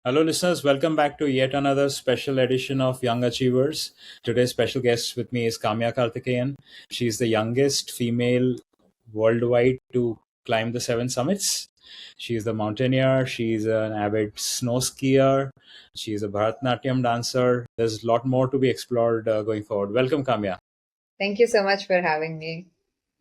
Hello, listeners. Welcome back to yet another special edition of Young Achievers. Today's special guest with me is Kamya Karthikeyan. She's the youngest female worldwide to climb the seven summits. She's the mountaineer. She's an avid snow skier. She's a Bharatanatyam dancer. There's a lot more to be explored going forward. Welcome, Kamya. Thank you so much for having me.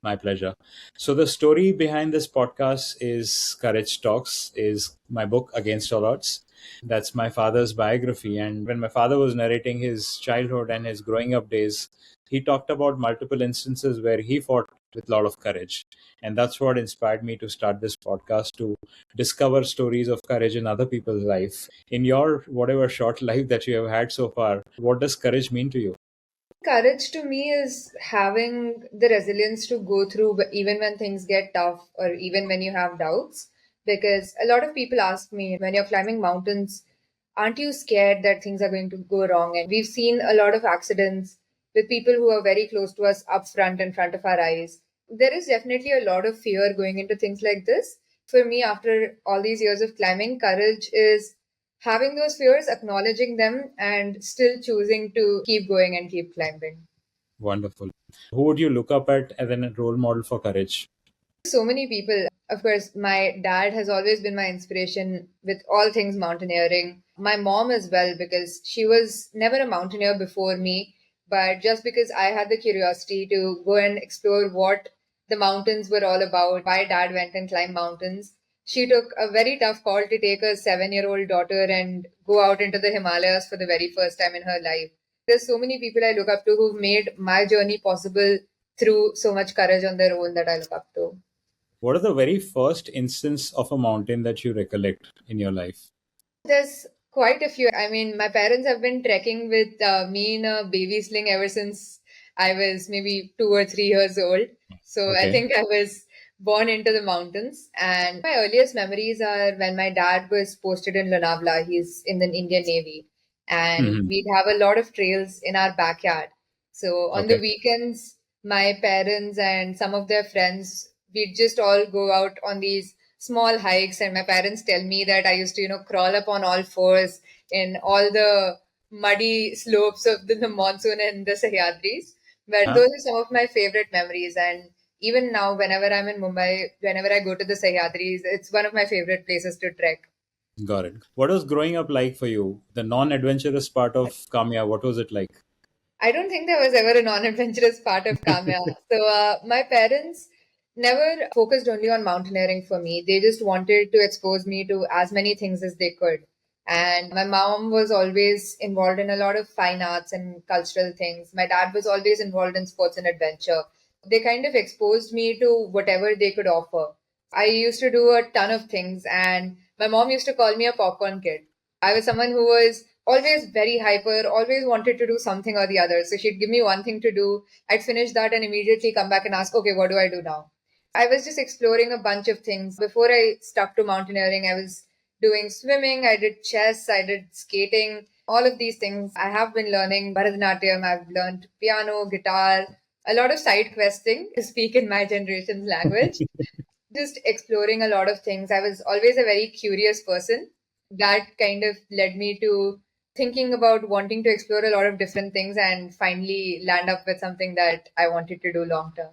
My pleasure. So the story behind this podcast is Courage Talks, is my book Against All Odds. That's my father's biography. And when my father was narrating his childhood and his growing up days, he talked about multiple instances where he fought with a lot of courage. And that's what inspired me to start this podcast, to discover stories of courage in other people's life. In your whatever short life that you have had so far, what does courage mean to you? Courage to me is having the resilience to go through even when things get tough or even when you have doubts. Because a lot of people ask me when you're climbing mountains, aren't you scared that things are going to go wrong? And we've seen a lot of accidents with people who are very close to us up front in front of our eyes. There is definitely a lot of fear going into things like this. For me, after all these years of climbing, courage is having those fears, acknowledging them, and still choosing to keep going and keep climbing. Wonderful. Who would you look up at as a role model for courage? So many people. Of course, my dad has always been my inspiration with all things mountaineering. My mom as well, because she was never a mountaineer before me, but just because I had the curiosity to go and explore what the mountains were all about, my dad went and climbed mountains. She took a very tough call to take a 7-year-old daughter and go out into the Himalayas for the very first time in her life. There's so many people I look up to who've made my journey possible through so much courage on their own that I look up to. What are the very first instance of a mountain that you recollect in your life? There's quite a few. I mean, my parents have been trekking with me in a baby sling ever since I was maybe 2 or 3 years old. So I Okay. think I was born into the mountains. And my earliest memories are when my dad was posted in Lonavala. He's in the Indian Navy. And Hmm. we'd have a lot of trails in our backyard. So on the Okay. weekends, my parents and some of their friends, we'd just all go out on these small hikes. And my parents tell me that I used to, crawl up on all fours in all the muddy slopes of the monsoon and the Sahyadris. But Huh? those are some of my favorite memories. And even now, whenever I'm in Mumbai, whenever I go to the Sahyadris, it's one of my favorite places to trek. Got it. What was growing up like for you? The non-adventurous part of Kamya, what was it like? I don't think there was ever a non-adventurous part of Kamya. So my parents never focused only on mountaineering for me. They just wanted to expose me to as many things as they could. And my mom was always involved in a lot of fine arts and cultural things. My dad was always involved in sports and adventure. They kind of exposed me to whatever they could offer. I used to do a ton of things, and my mom used to call me a popcorn kid. I was someone who was always very hyper, always wanted to do something or the other. So she'd give me one thing to do, I'd finish that and immediately come back and ask, okay, what do I do now? I was just exploring a bunch of things. Before I stuck to mountaineering, I was doing swimming, I did chess, I did skating, all of these things. I have been learning Bharatanatyam, I've learned piano, guitar, a lot of side questing to speak in my generation's language. Just exploring a lot of things. I was always a very curious person. That kind of led me to thinking about wanting to explore a lot of different things and finally land up with something that I wanted to do long term.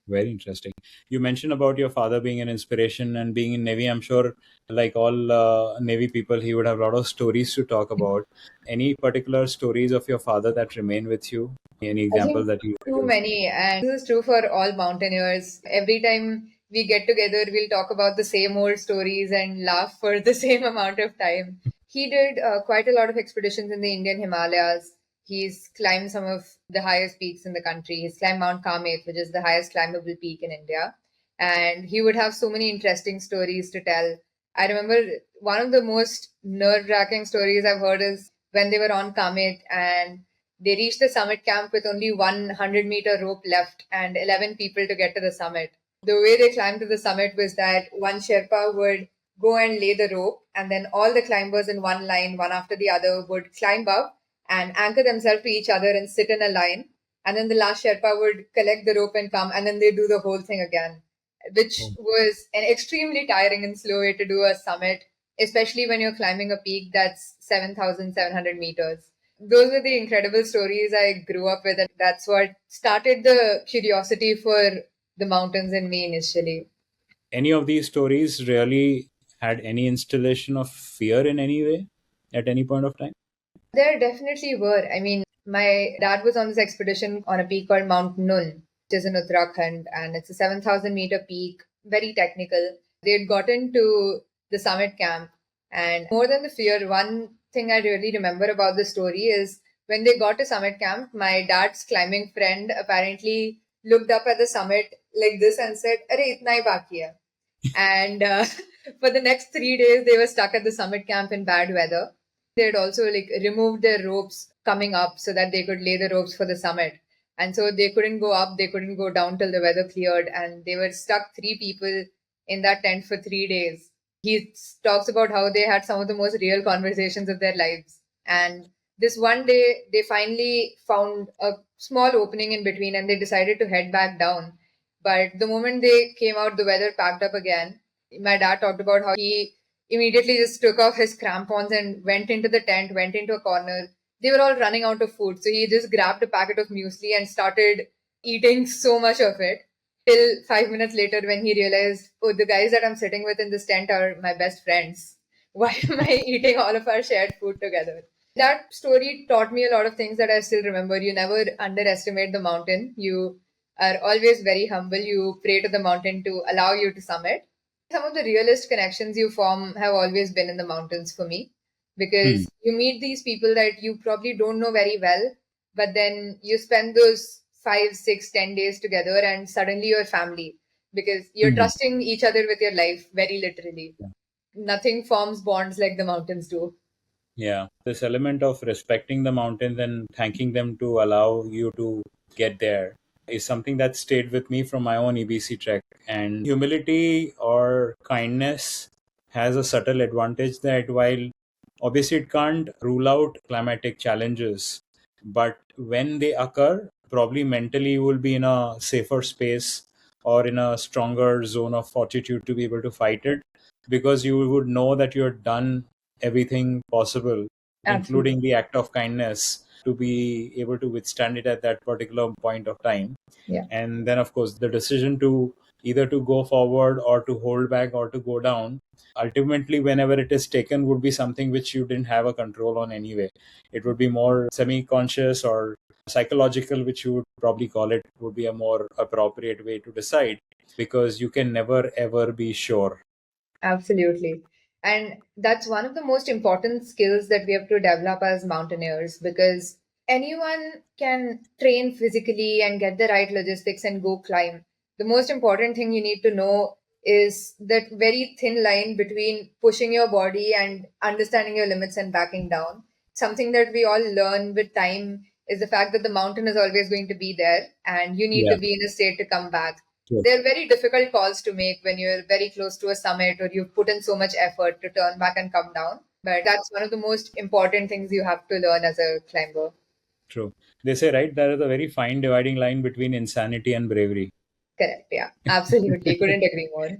Very interesting. You mentioned about your father being an inspiration and being in Navy. I'm sure, like all Navy people, he would have a lot of stories to talk about. Any particular stories of your father that remain with you? Any I example think that you too give? many, and this is true for all mountaineers. Every time we get together, we'll talk about the same old stories and laugh for the same amount of time. He did quite a lot of expeditions in the Indian Himalayas. He's climbed some of the highest peaks in the country. He's climbed Mount Kamet, which is the highest climbable peak in India. And he would have so many interesting stories to tell. I remember one of the most nerve wracking stories I've heard is when they were on Kamet and they reached the summit camp with only 100-meter rope left and 11 people to get to the summit. The way they climbed to the summit was that one Sherpa would go and lay the rope, and then all the climbers in one line, one after the other, would climb up and anchor themselves to each other and sit in a line. And then the last Sherpa would collect the rope and come, and then they do the whole thing again, which Oh, was an extremely tiring and slow way to do a summit. especially when you're climbing a peak that's 7,700 meters. Those are the incredible stories I grew up with, and that's what started the curiosity for the mountains in me initially. Any of these stories really had any installation of fear in any way at any point of time? There definitely were. I mean, my dad was on this expedition on a peak called Mount Nun, which is in Uttarakhand, and it's a 7,000-meter peak, very technical. They had gotten to the summit camp, and more than the fear, one thing I really remember about the story is when they got to summit camp, my dad's climbing friend apparently looked up at the summit like this and said, "Arey, itna hi baki hai." And for the next 3 days, they were stuck at the summit camp in bad weather. They had also like removed their ropes coming up so that they could lay the ropes for the summit. And so they couldn't go up, they couldn't go down till the weather cleared, and they were stuck 3 people in that tent for 3 days. He talks about how they had some of the most real conversations of their lives. And this one day, they finally found a small opening in between and they decided to head back down. But the moment they came out, the weather packed up again. My dad talked about how he immediately just took off his crampons and went into the tent, went into a corner. They were all running out of food. So he just grabbed a packet of muesli and started eating so much of it. Till 5 minutes later, when he realized, oh, the guys that I'm sitting with in this tent are my best friends. Why am I eating all of our shared food together? That story taught me a lot of things that I still remember. You never underestimate the mountain. You are always very humble. You pray to the mountain to allow you to summit. Some of the realest connections you form have always been in the mountains for me Hmm. because you meet these people that you probably don't know very well, but then you spend those 5, 6, 10 days together and suddenly you're family because you're Hmm. trusting each other with your life very literally. Nothing forms bonds like the mountains do. Yeah, this element of respecting the mountains and thanking them to allow you to get there is something that stayed with me from my own EBC trek. And humility or kindness has a subtle advantage that while obviously it can't rule out climatic challenges, but when they occur, probably mentally you will be in a safer space or in a stronger zone of fortitude to be able to fight it because you would know that you're done everything possible, including Absolutely. the act of kindness, to be able to withstand it at that particular point of time. Yeah. And then, of course, the decision to either to go forward or to hold back or to go down, ultimately, whenever it is taken, would be something which you didn't have a control on anyway. It would be more semi conscious or psychological, which you would probably call it, would be a more appropriate way to decide because you can never ever be sure. Absolutely. And that's one of the most important skills that we have to develop as mountaineers because anyone can train physically and get the right logistics and go climb. The most important thing you need to know is that very thin line between pushing your body and understanding your limits and backing down. Something that we all learn with time is the fact that the mountain is always going to be there and you need Yeah. to be in a state to come back. Sure. They're very difficult calls to make when you're very close to a summit or you've put in so much effort to turn back and come down. But that's one of the most important things you have to learn as a climber. True. They say, right, there is a very fine dividing line between insanity and bravery. Correct. Yeah. Absolutely. Couldn't agree more.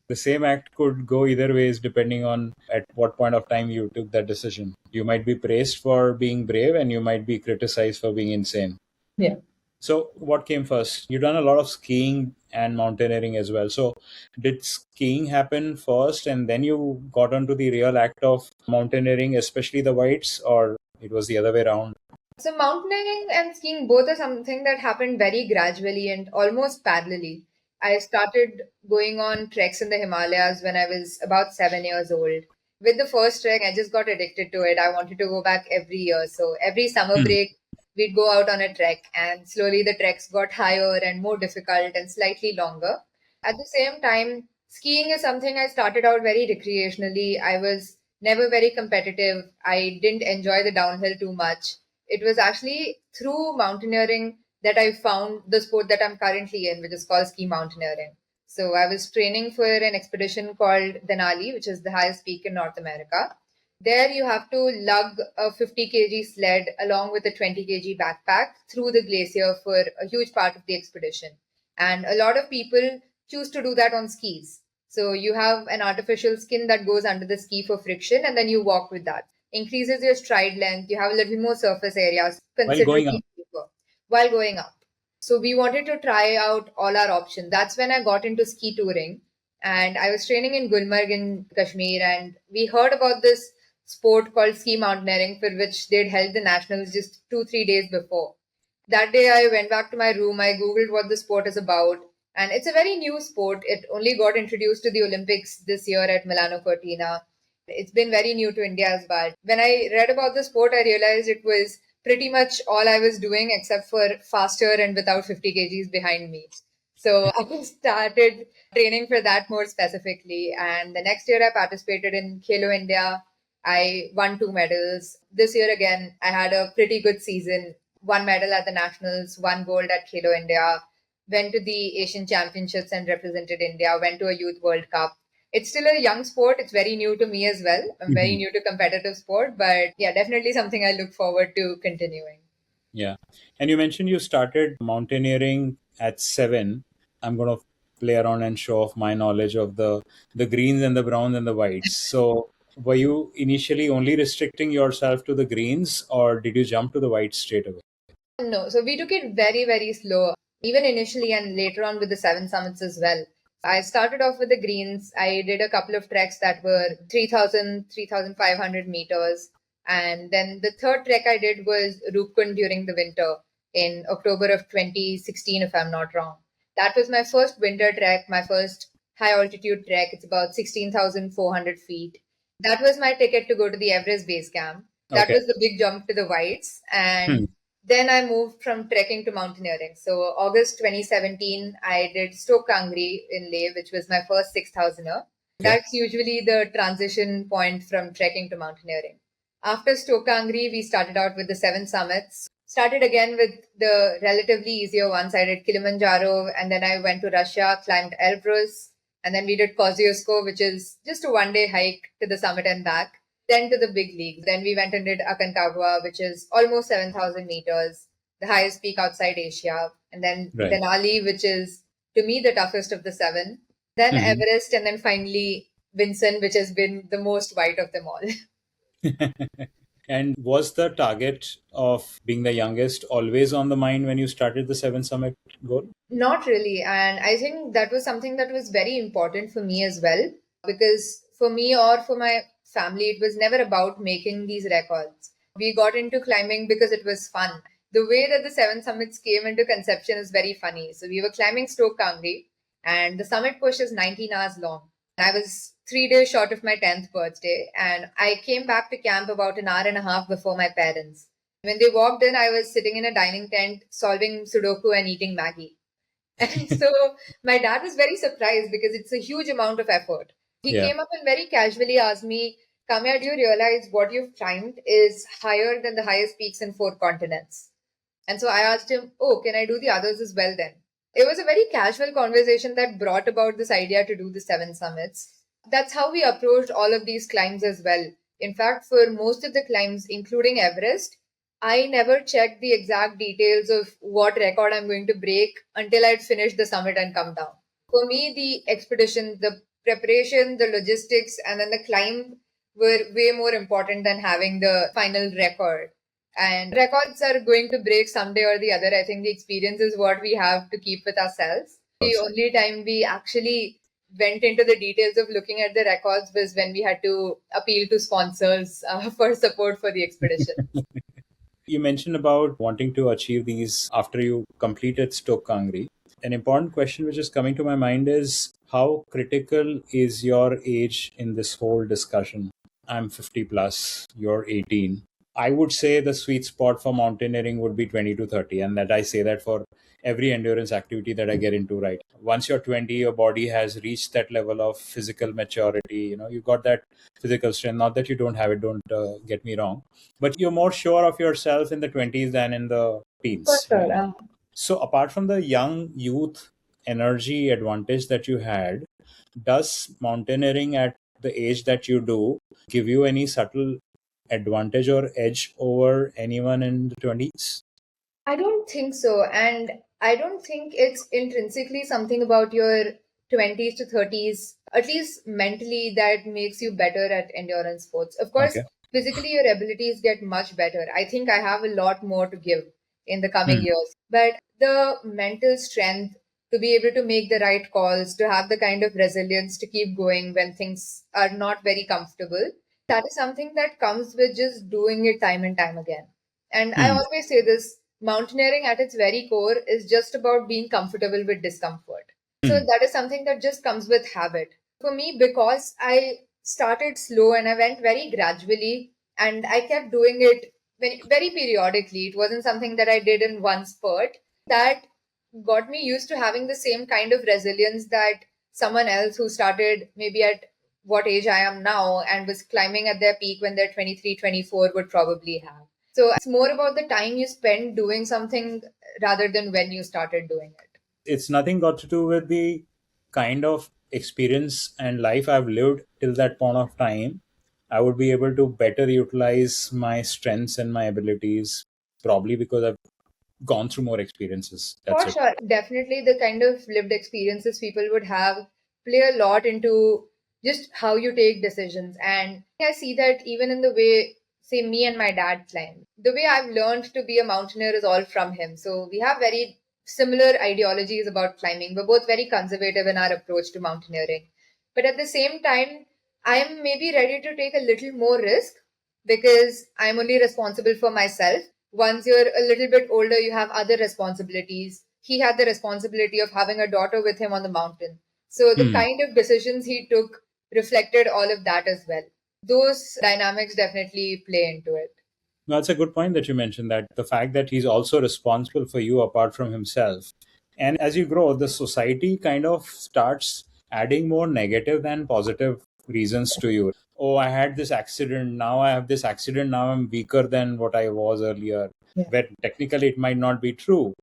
The same act could go either ways depending on at what point of time you took that decision. You might be praised for being brave and you might be criticized for being insane. Yeah. So, what came first? You've done a lot of skiing and mountaineering as well. So, did skiing happen first and then you got onto the real act of mountaineering, especially the whites, or it was the other way around? So mountaineering and skiing both are something that happened very gradually and almost parallelly. I started going on treks in the Himalayas when I was about 7 years old. With the first trek, I just got addicted to it. I wanted to go back every year. So every summer Hmm. break, we'd go out on a trek, and slowly the treks got higher and more difficult and slightly longer. At the same time, skiing is something I started out very recreationally. I was never very competitive. I didn't enjoy the downhill too much. It was actually through mountaineering that I found the sport that I'm currently in, which is called ski mountaineering. So I was training for an expedition called Denali, which is the highest peak in North America. There you have to lug a 50 kg sled along with a 20 kg backpack through the glacier for a huge part of the expedition. And a lot of people choose to do that on skis. So you have an artificial skin that goes under the ski for friction, and then you walk with that. Increases your stride length. You have a little more surface area, While going up. considerably deeper while going up. So we wanted to try out all our options. That's when I got into ski touring, and I was training in Gulmarg in Kashmir, and we heard about this sport called ski mountaineering, for which they'd held the nationals just 2-3 days before. That day, I went back to my room. I googled what the sport is about, and it's a very new sport. It only got introduced to the Olympics this year at Milano Cortina. It's been very new to India as well. When I read about the sport, I realized it was pretty much all I was doing except for faster and without 50 kgs behind me. So I started training for that more specifically. And the next year, I participated in Khelo India. I won 2 medals. This year again, I had a pretty good season. 1 medal at the nationals, 1 gold at Khelo India. Went to the Asian Championships and represented India. Went to a Youth World Cup. It's still a young sport. It's very new to me as well. I'm very Mhm. new to competitive sport, but yeah, definitely something I look forward to continuing. Yeah. And you mentioned you started mountaineering at 7. I'm going to play around and show off my knowledge of the greens and the browns and the whites. So, were you initially only restricting yourself to the greens, or did you jump to the whites straight away? No, so we took it very, very slow, even initially and later on with the seven summits as well. I started off with the greens. I did a couple of treks that were 3,000, 3,500 meters. And then the third trek I did was Rupkund during the winter in October of 2016, if I'm not wrong. That was my first winter trek, my first high altitude trek. It's about 16,400 feet. That was my ticket to go to the Everest base camp. That Okay. was the big jump to the whites. And Hmm. then I moved from trekking to mountaineering. So August 2017, I did Stoke Kangri in Leh, which was my first 6,000er. Okay. That's usually the transition point from trekking to mountaineering. After Stoke Kangri, we started out with the seven summits. Started again with the relatively easier ones. I did Kilimanjaro, and then I went to Russia, climbed Elbrus, and then we did Kosciuszko, which is just a 1 day hike to the summit and back, then to the big leagues. Then we went and did Aconcagua, which is almost 7,000 meters, the highest peak outside Asia. And then Right. Denali, which is to me the toughest of the seven. Then Mhm. Everest, and then finally Vinson, which has been the most white of them all. And was the target of being the youngest always on the mind when you started the 7 Summit goal? Not really. And I think that was something that was very important for me as well, because for me or for my family, it was never about making these records. We got into climbing because it was fun. The way that the seven summits came into conception is very funny. So we were climbing Stoke Kangri, and the summit push is 19 hours long. I was 3 days short of my 10th birthday, and I came back to camp about an hour and a half before my parents. When they walked in, I was sitting in a dining tent solving Sudoku and eating Maggie. And so my dad was very surprised because it's a huge amount of effort. He Yeah. came up and very casually asked me, Kamya, do you realize what you've climbed is higher than the highest peaks in 4 continents? And so I asked him, oh, can I do the others as well then? It was a very casual conversation that brought about this idea to do the seven summits. That's how we approached all of these climbs as well. In fact, for most of the climbs, including Everest, I never checked the exact details of what record I'm going to break until I'd finished the summit and come down. For me, the expedition, the preparation, the logistics, and then the climb were way more important than having the final record. And records are going to break someday or the other. I think the experience is what we have to keep with ourselves. The only time we actually went into the details of looking at the records was when we had to appeal to sponsors for support for the expedition. You mentioned about wanting to achieve these after you completed Stoke Kangri. An important question which is coming to my mind is how critical is your age in this whole discussion? I'm 50 plus, you're 18. I would say the sweet spot for mountaineering would be 20 to 30, and that I say that for every endurance activity that I get into, right? Once you're 20, your body has reached that level of physical maturity. You got that physical strength. Not that you don't have it, don't get me wrong, but you're more sure of yourself in the 20s than in the For teens, sure. right? So apart from the young youth energy advantage that you had, does mountaineering at the age that you do give you any subtle advantage or edge over anyone in the 20s? I don't think so. And I don't think it's intrinsically something about your 20s to 30s, at least mentally, that makes you better at endurance sports. Of course, Okay. physically, your abilities get much better. I think I have a lot more to give in the coming Hmm. years. But the mental strength to be able to make the right calls, to have the kind of resilience to keep going when things are not very comfortable, that is something that comes with just doing it time and time again. And I Hmm. always say this, mountaineering at its very core is just about being comfortable with discomfort. So Hmm. that is something that just comes with habit. For me, because I started slow and I went very gradually and I kept doing it very periodically. It wasn't something that I did in one spurt. That got me used to having the same kind of resilience that someone else who started maybe at what age I am now and was climbing at their peak when they're 23, 24 would probably have. So it's more about the time you spend doing something rather than when you started doing it. It's nothing got to do with the kind of experience and life I've lived till that point of time. I would be able to better utilize my strengths and my abilities, probably because I've gone through more experiences. That's For it. sure. Definitely the kind of lived experiences people would have play a lot into just how you take decisions. And I see that even in the way, say, me and my dad climb. The way I've learned to be a mountaineer is all from him. So we have very similar ideologies about climbing. We're both very conservative in our approach to mountaineering. But at the same time, I am maybe ready to take a little more risk because I'm only responsible for myself. Once you're a little bit older, you have other responsibilities. He had the responsibility of having a daughter with him on the mountain. So the Hmm. kind of decisions he took reflected all of that as well. Those dynamics definitely play into it. That's a good point that you mentioned, that the fact that he's also responsible for you apart from himself. And as you grow, the society kind of starts adding more negative than positive reasons to you. Oh, I had this accident. Now I have this accident. Now I'm weaker than what I was earlier. Yeah. Where technically it might not be true.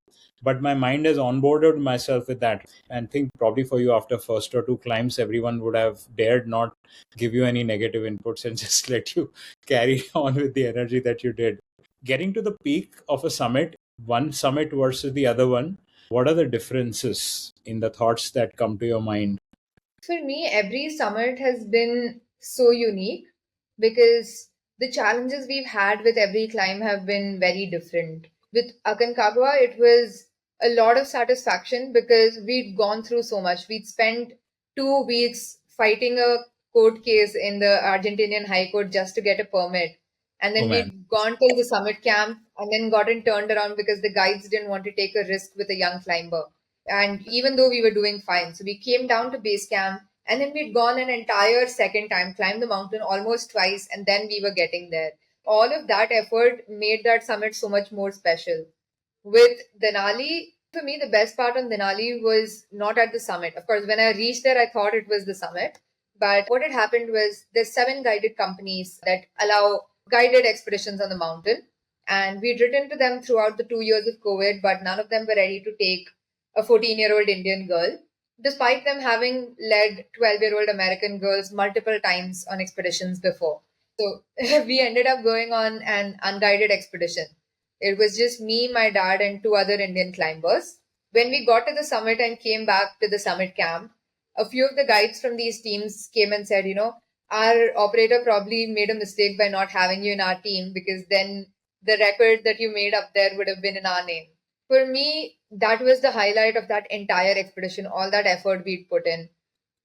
But my mind has onboarded myself with that. And think probably for you after first or two climbs, everyone would have dared not give you any negative inputs and just let you carry on with the energy that you did. Getting to the peak of a summit, one summit versus the other one, what are the differences in the thoughts that come to your mind? For me, every summit has been so unique because the challenges we've had with every climb have been very different. With Aconcagua, it was a lot of satisfaction because we'd gone through so much. We'd spent 2 weeks fighting a court case in the Argentinian High Court just to get a permit. And Oh then man. we'd gone till the summit camp and then gotten turned around because the guides didn't want to take a risk with a young climber. And even though we were doing fine, so we came down to base camp and then we'd gone an entire second time, climbed the mountain almost twice, and then we were getting there. All of that effort made that summit so much more special. With Denali, for me, the best part on Denali was not at the summit. Of course, when I reached there, I thought it was the summit. But what had happened was there's 7 guided companies that allow guided expeditions on the mountain. And we'd written to them throughout the 2 years of COVID, but none of them were ready to take a 14-year-old Indian girl, despite them having led 12-year-old American girls multiple times on expeditions before. So we ended up going on an unguided expedition. It was just me, my dad, and 2 other Indian climbers. When we got to the summit and came back to the summit camp, a few of the guides from these teams came and said, our operator probably made a mistake by not having you in our team because then the record that you made up there would have been in our name. For me, that was the highlight of that entire expedition, all that effort we'd put in.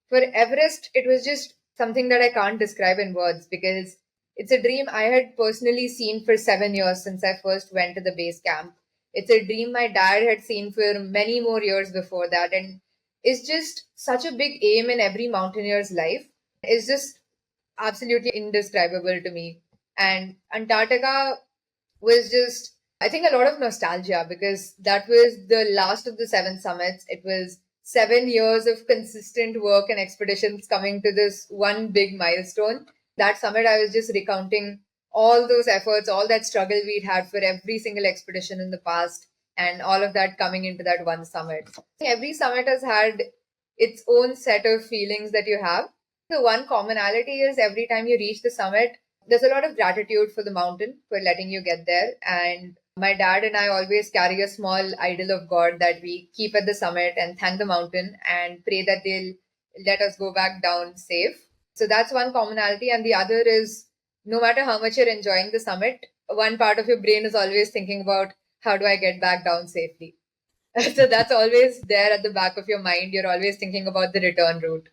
For Everest, it was just something that I can't describe in words because it's a dream I had personally seen for 7 years since I first went to the base camp. It's a dream my dad had seen for many more years before that. And it's just such a big aim in every mountaineer's life. It's just absolutely indescribable to me. And Antarctica was just, I think, a lot of nostalgia because that was the last of the 7 summits. It was 7 years of consistent work and expeditions coming to this one big milestone. That summit, I was just recounting all those efforts, all that struggle we'd had for every single expedition in the past, and all of that coming into that one summit. Every summit has had its own set of feelings that you have. The one commonality is every time you reach the summit, there's a lot of gratitude for the mountain for letting you get there. And My dad and I always carry a small idol of God that we keep at the summit and thank the mountain and pray that they'll let us go back down safe. So that's one commonality. And the other is no matter how much you're enjoying the summit, one part of your brain is always thinking about how do I get back down safely. So that's always there at the back of your mind. You're always thinking about the return route.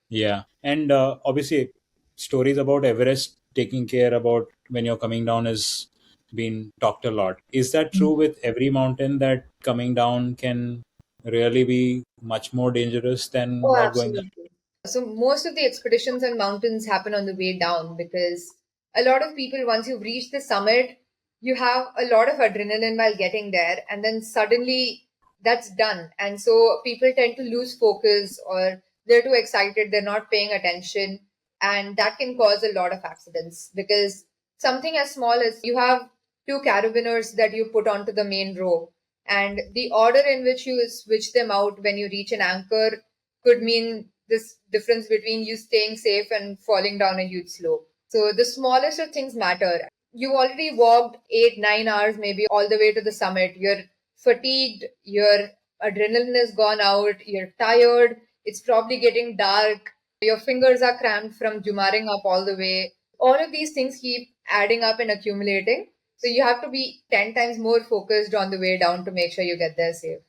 Yeah. And obviously, stories about Everest taking care about when you're coming down is been talked a lot. Is that true with every mountain that coming down can really be much more dangerous than Oh, while going up? absolutely. So most of the expeditions and mountains happen on the way down because a lot of people, once you've reached the summit, you have a lot of adrenaline while getting there, and then suddenly that's done. And so people tend to lose focus or they're too excited, they're not paying attention, and that can cause a lot of accidents because something as small as you have two carabiners that you put onto the main row, and the order in which you switch them out when you reach an anchor could mean this difference between you staying safe and falling down a huge slope. So the smallest of things matter. You already walked 8, 9 hours, maybe all the way to the summit. You're fatigued, your adrenaline is gone out, you're tired, it's probably getting dark, your fingers are cramped from jumaring up all the way. All of these things keep adding up and accumulating. So you have to be 10 times more focused on the way down to make sure you get there safe.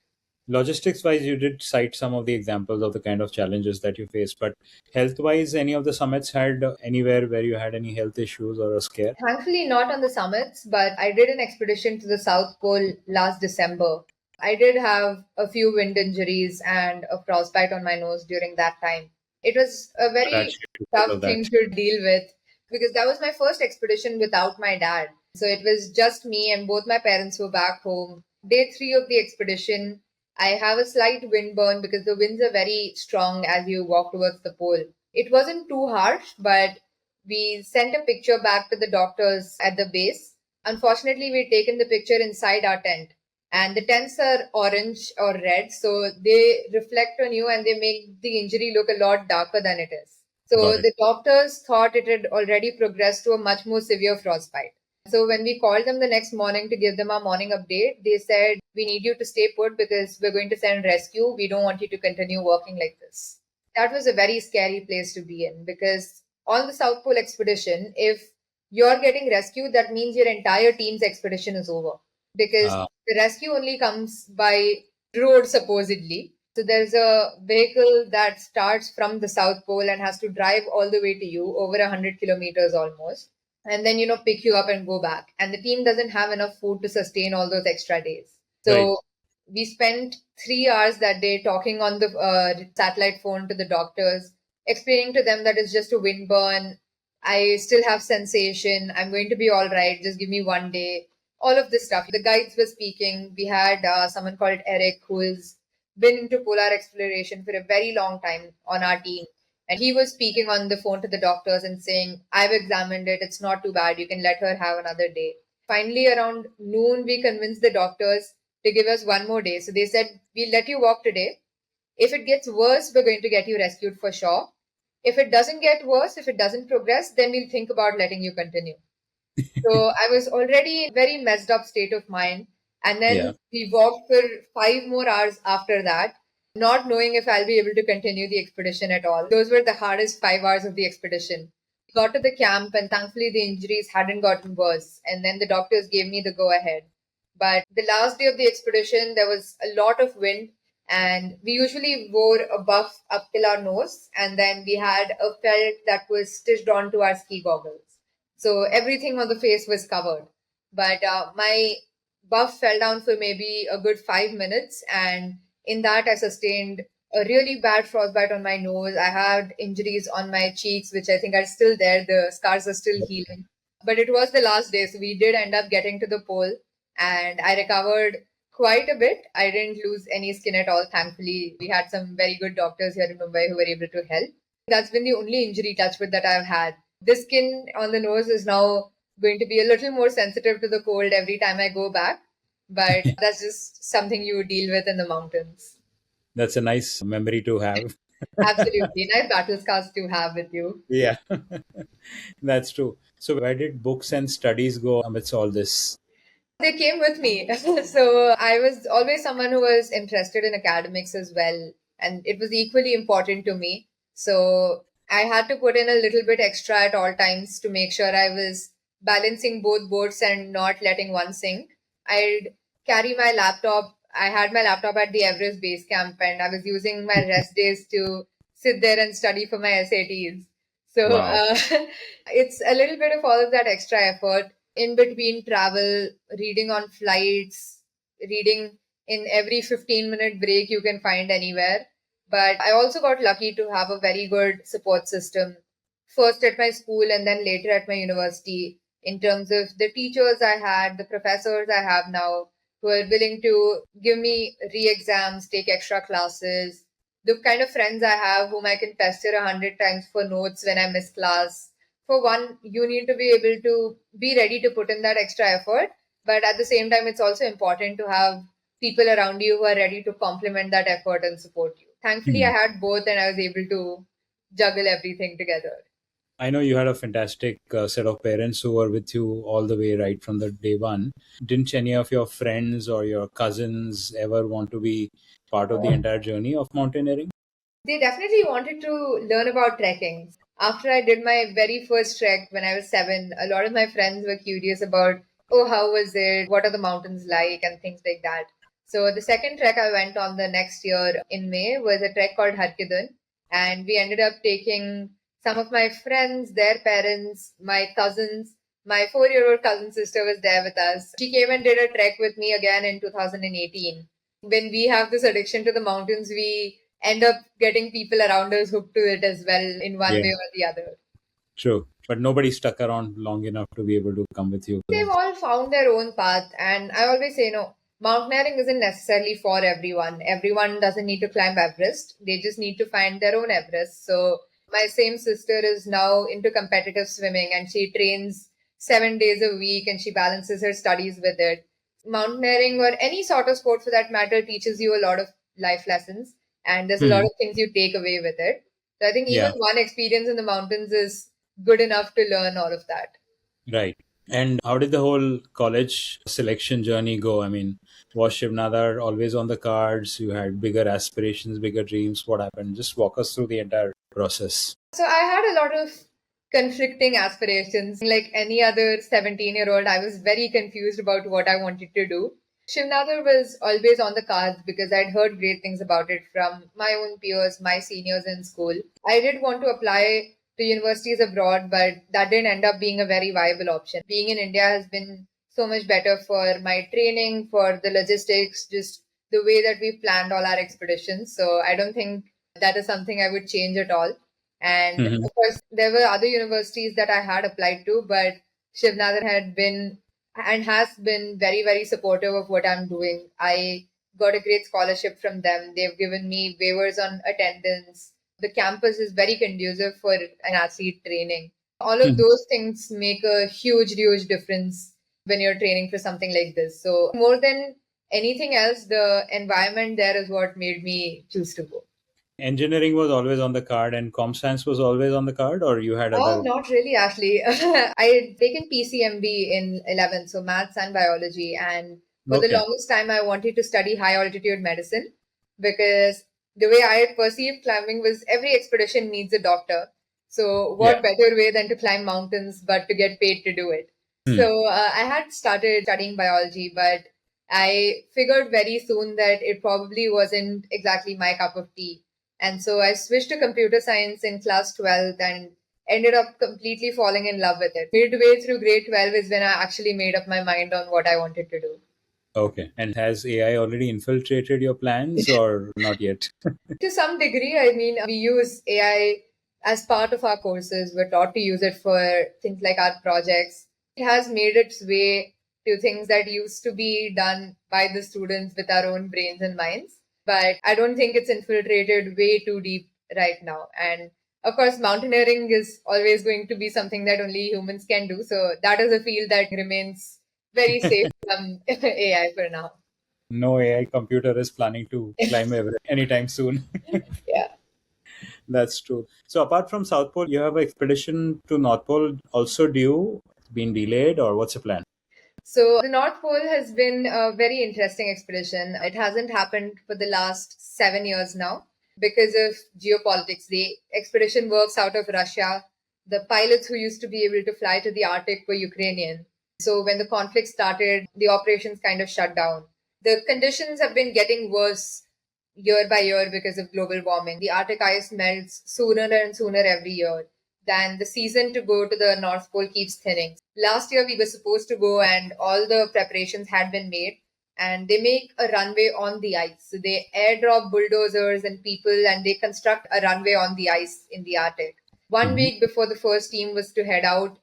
Logistics wise, you did cite some of the examples of the kind of challenges that you faced, but health wise, any of the summits had anywhere where you had any health issues or a scare? Thankfully, not on the summits, but I did an expedition to the South Pole last December. I did have a few wind injuries and a frostbite on my nose during that time. It was a very Actually, because tough of that. thing to deal with because that was my first expedition without my dad. So it was just me, and both my parents were back home. Day three of the expedition, I have a slight wind burn because the winds are very strong as you walk towards the pole. It wasn't too harsh, but we sent a picture back to the doctors at the base. Unfortunately, we'd taken the picture inside our tent. And the tents are orange or red, so they reflect on you and they make the injury look a lot darker than it is. So Got it. the doctors thought it had already progressed to a much more severe frostbite. So when we called them the next morning to give them our morning update, they said, we need you to stay put because we're going to send rescue. We don't want you to continue working like this. That was a very scary place to be in because on the South Pole expedition, if you're getting rescued, that means your entire team's expedition is over because Uh, the rescue only comes by road, supposedly. So there's a vehicle that starts from the South Pole and has to drive all the way to you, over 100 kilometers almost, and then, pick you up and go back. And the team doesn't have enough food to sustain all those extra days. right. So we spent 3 hours that day talking on the satellite phone to the doctors, explaining to them that it's just a wind burn. I still have sensation. I'm going to be all right. Just give me one day. All of this stuff. The guides were speaking. We had someone called Eric who has been into polar exploration for a very long time on our team. And he was speaking on the phone to the doctors and saying, I've examined it. It's not too bad. You can let her have another day. Finally, around noon, we convinced the doctors to give us one more day. So they said, we'll let you walk today. If it gets worse, we're going to get you rescued for sure. If it doesn't get worse, if it doesn't progress, then we'll think about letting you continue. So I was already in a very messed up state of mind. And Yeah. then we walked for 5 more hours after that, not knowing if I'll be able to continue the expedition at all. Those were the hardest 5 hours of the expedition. We got to the camp, and thankfully the injuries hadn't gotten worse. And then the doctors gave me the go ahead. But the last day of the expedition, there was a lot of wind, and we usually wore a buff up till our nose, and then we had a felt that was stitched onto our ski goggles. So everything on the face was covered. But my buff fell down for maybe a good 5 minutes, and in that, I sustained a really bad frostbite on my nose. I had injuries on my cheeks, which I think are still there. The scars are still healing. But it was the last day, so we did end up getting to the pole, and I recovered quite a bit. I didn't lose any skin at all, thankfully. We had some very good doctors here in Mumbai who were able to help. That's been the only injury touchwood that I've had. The skin on the nose is now going to be a little more sensitive to the cold every time I go back, but that's just something you deal with in the mountains. That's a nice memory to have. Absolutely. Nice battle scars to have with you. Yeah, that's true. So, where did books and studies go amidst all this? They came with me. So I was always someone who was interested in academics as well. And it was equally important to me. So I had to put in a little bit extra at all times to make sure I was balancing both boats and not letting one sink. I'd carry my laptop. I had my laptop at the Everest Base Camp and I was using my rest days to sit there and study for my SATs. So Wow. it's a little bit of all of that extra effort in between travel, reading on flights, reading in every 15-minute break you can find anywhere. But I also got lucky to have a very good support system, first at my school and then later at my university, in terms of the teachers I had, the professors I have now, who are willing to give me re exams, take extra classes, the kind of friends I have whom I can pester 100 times for notes when I miss class. For one, you need to be able to be ready to put in that extra effort. But at the same time, it's also important to have people around you who are ready to complement that effort and support you. Thankfully, I Hmm. had both and I was able to juggle everything together. I know you had a fantastic set of parents who were with you all the way right from the day one. Didn't any of your friends or your cousins ever want to be part of the entire journey of mountaineering? They definitely wanted to learn about trekking. After I did my very first trek when I was 7, a lot of my friends were curious about, oh, how was it? What are the mountains like? And things like that. So the second trek I went on the next year in May was a trek called Harkidun. And we ended up taking some of my friends, their parents, my cousins. My 4-year-old cousin sister was there with us. She came and did a trek with me again in 2018. When we have this addiction to the mountains, we end up getting people around us hooked to it as well in one Yeah, way or the other. true. But nobody stuck around long enough to be able to come with you. They've all found their own path, and I always say, no, mountaineering isn't necessarily for everyone. Everyone doesn't need to climb Everest, they just need to find their own Everest. So, my same sister is now into competitive swimming and she trains 7 days a week and she balances her studies with it. Mountaineering or any sort of sport for that matter teaches you a lot of life lessons, and there's a lot Hmm. of things you take away with it. So I think even Yeah, one experience in the mountains is good enough to learn all of that. right. And how did the whole college selection journey go? I mean, was Shivnadar always on the cards? You had bigger aspirations, bigger dreams. What happened? Just walk us through the entire process. So I had a lot of conflicting aspirations. Like any other 17-year-old, I was very confused about what I wanted to do. Shivnadar was always on the cards because I'd heard great things about it from my own peers, my seniors in school. I did want to apply to universities abroad, but that didn't end up being a very viable option. Being in India has been so much better for my training, for the logistics, just the way that we planned all our expeditions. So I don't think that is something I would change at all. And Hmm. of course, there were other universities that I had applied to, but Shivnadar had been and has been very, very supportive of what I'm doing. I got a great scholarship from them. They've given me waivers on attendance. The campus is very conducive for an athlete training. All of those things make a huge, huge difference when you're training for something like this. So, more than anything else, the environment there is what made me choose to go. Engineering was always on the card and com science was always on the card, or you had Oh, other. not really, Ashley. I had taken PCMB in 11th, so maths and biology. And for the Okay. longest time, I wanted to study high altitude medicine because the way I had perceived climbing was every expedition needs a doctor. So, Yeah. what better way than to climb mountains but to get paid to do it? Hmm. So, I had started studying biology, but I figured very soon that it probably wasn't exactly my cup of tea. And so I switched to computer science in class 12th and ended up completely falling in love with it. Midway through grade 12 is when I actually made up my mind on what I wanted to do. Okay. And has AI already infiltrated your plans or not yet? To some degree, I mean, we use AI as part of our courses. We're taught to use it for things like our projects. It has made its way to things that used to be done by the students with our own brains and minds. But I don't think it's infiltrated way too deep right now. And of course, mountaineering is always going to be something that only humans can do. So that is a field that remains very safe from AI for now. No AI computer is planning to climb Everest anytime soon. Yeah. That's true. So apart from South Pole, you have an expedition to North Pole also due, been delayed, or what's the plan? So the North Pole has been a very interesting expedition. It hasn't happened for the last 7 years now because of geopolitics. The expedition works out of Russia. The pilots who used to be able to fly to the Arctic were Ukrainian. So when the conflict started, the operations kind of shut down. The conditions have been getting worse year by year because of global warming. The Arctic ice melts sooner and sooner every year. Then the season to go to the North Pole keeps thinning. Last year we were supposed to go and all the preparations had been made, and they make a runway on the ice. So they airdrop bulldozers and people and they construct a runway on the ice in the Arctic. One Mhm. week before the first team was to head out,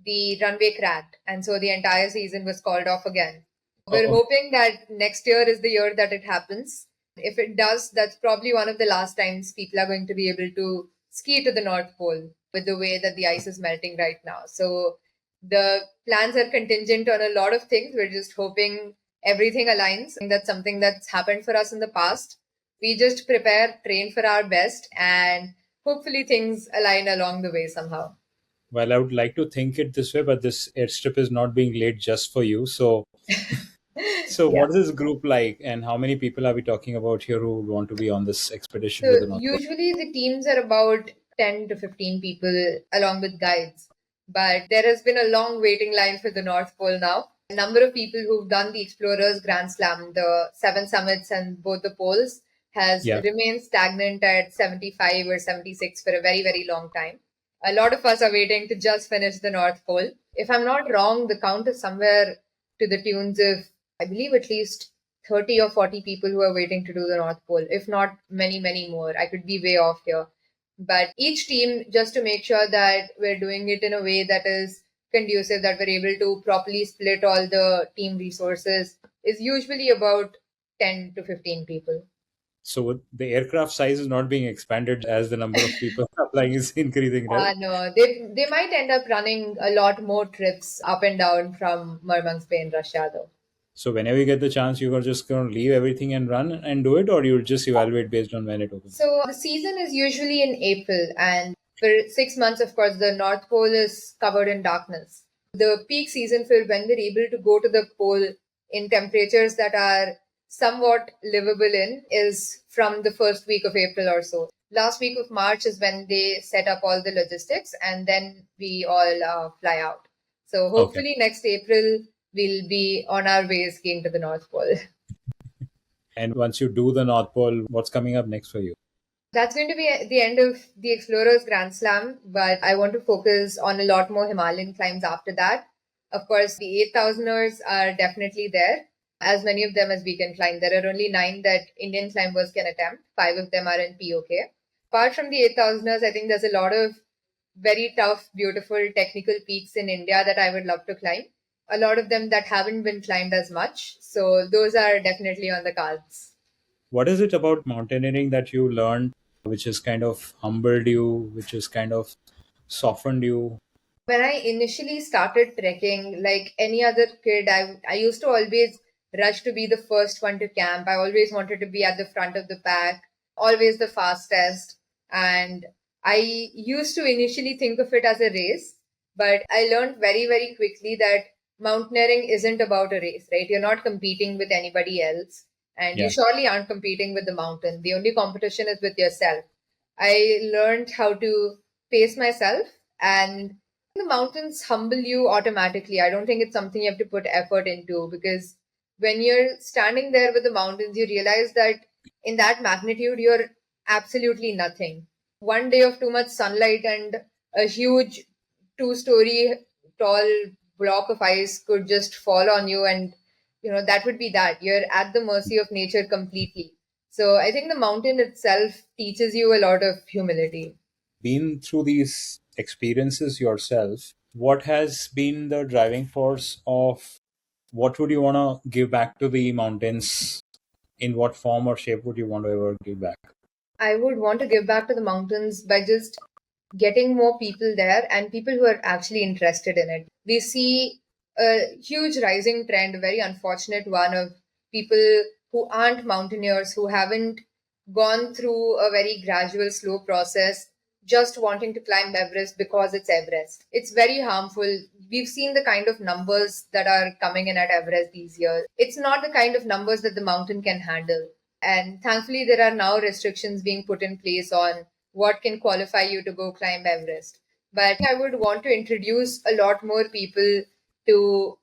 the runway cracked, and so the entire season was called off again. We're Oh, hoping that next year is the year that it happens. If it does, that's probably one of the last times people are going to be able to ski to the North Pole with the way that the ice is melting right now. So the plans are contingent on a lot of things. We're just hoping everything aligns. And that's something that's happened for us in the past. We just prepare, train for our best, and hopefully things align along the way somehow. well, I would like to think it this way, but this airstrip is not being laid just for you. So Yeah. what is this group like, and how many people are we talking about here who want to be on this expedition to So the North Pole? usually the teams are about 10 to 15 people along with guides. But there has been a long waiting line for the North Pole now. A number of people who've done the Explorers Grand Slam, the seven summits and both the poles, has Yeah. remained stagnant at 75 or 76 for a very, very long time. A lot of us are waiting to just finish the North Pole. If I'm not wrong, the count is somewhere to the tunes of, I believe, at least 30 or 40 people who are waiting to do the North Pole, if not many, many more. I could be way off here. But each team, just to make sure that we're doing it in a way that is conducive, that we're able to properly split all the team resources, is usually about 10 to 15 people. So the aircraft size is not being expanded as the number of people applying is increasing, right? No, they might end up running a lot more trips up and down from Murmansk, Spain, Russia, though. So whenever you get the chance, you're just going to leave everything and run and do it, or you'll just evaluate based on when it opens. So the season is usually in April, and for 6 months, of course, the North Pole is covered in darkness. The peak season for when we're able to go to the pole in temperatures that are somewhat livable in is from the first week of April or so. Last week of March is when they set up all the logistics, and then we all fly out. So Okay. hopefully next April we'll be on our way skiing to the North Pole. And once you do the North Pole, what's coming up next for you? That's going to be at the end of the Explorers Grand Slam, but I want to focus on a lot more Himalayan climbs after that. Of course, the 8,000ers are definitely there, as many of them as we can climb. There are only 9 that Indian climbers can attempt, 5 of them are in POK. Apart from the 8,000ers, I think there's a lot of very tough, beautiful technical peaks in India that I would love to climb. A lot of them that haven't been climbed as much. So those are definitely on the cards. What is it about mountaineering that you learned which has kind of humbled you, which has kind of softened you? When I initially started trekking, like any other kid, I used to always rush to be the first one to camp. I always wanted to be at the front of the pack, always the fastest. And I used to initially think of it as a race, but I learned very, very quickly that mountaineering isn't about a race, right? You're not competing with anybody else, and you Yeah. surely aren't competing with the mountain. The only competition is with yourself. I learned how to pace myself, and the mountains humble you automatically. I don't think it's something you have to put effort into, because when you're standing there with the mountains, you realize that in that magnitude, you're absolutely nothing. One day of too much sunlight and a huge 2 story tall block of ice could just fall on you, and that would be that. You're at the mercy of nature completely. So I think the mountain itself teaches you a lot of humility. Been through these experiences yourself, what has been the driving force of what would you want to give back to the mountains? In what form or shape would you want to ever give back? I would want to give back to the mountains by just getting more people there and people who are actually interested in it. We see a huge rising trend, a very unfortunate one, of people who aren't mountaineers, who haven't gone through a very gradual, slow process, just wanting to climb Everest because it's Everest. It's very harmful. We've seen the kind of numbers that are coming in at Everest these years. It's not the kind of numbers that the mountain can handle. And thankfully, there are now restrictions being put in place on what can qualify you to go climb Everest. But I would want to introduce a lot more people to